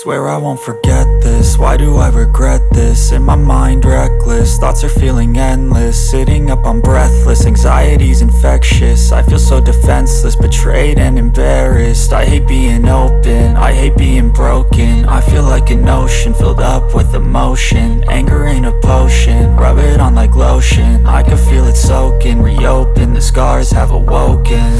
Swear I won't forget this, why do I regret this? In my mind reckless, thoughts are feeling endless. Sitting up I'm breathless, anxiety's infectious. I feel so defenseless, betrayed and embarrassed. I hate being open, I hate being broken. I feel like an ocean filled up with emotion. Anger ain't a potion, rub it on like lotion. I can feel it soaking, reopen, the scars have awoken.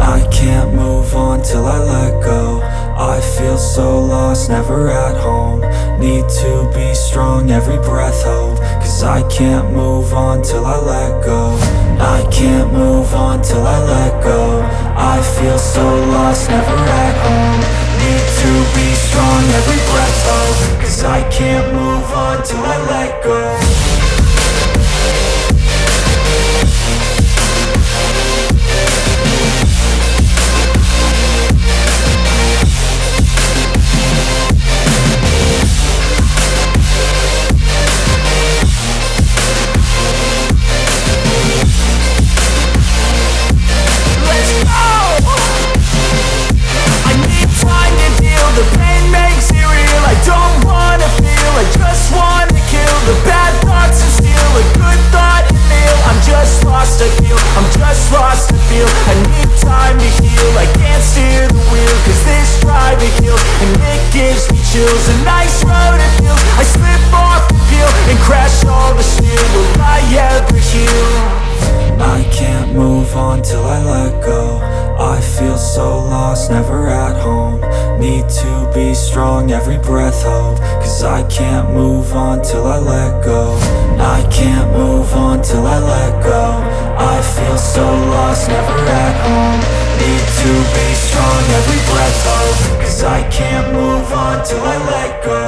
I can't move on till I let go. I feel so lost, never at home. Need to be strong, every breath hope. Cause I can't move on till I let go. I can't move on till I let go. I feel so lost, never at home. Need to be strong, every breath hope. Cause I can't move on till I let go. The pain makes it real, I don't wanna feel, I just wanna kill the bad thoughts and steal a good thought and feel. I'm just lost, I feel, I'm just lost, I feel. I need time to heal, I can't steer the wheel. Cause this drive it kills, and it gives me chills. A nice road it feels, I slip off the peel and crash all the steel. Will I ever heal? I can't move on till I let go. I feel so lost, never at home. Need to be strong, every breath hope. Cause I can't move on till I let go. I can't move on till I let go. I feel so lost, never at home. Need to be strong, every breath hope. Cause I can't move on till I let go.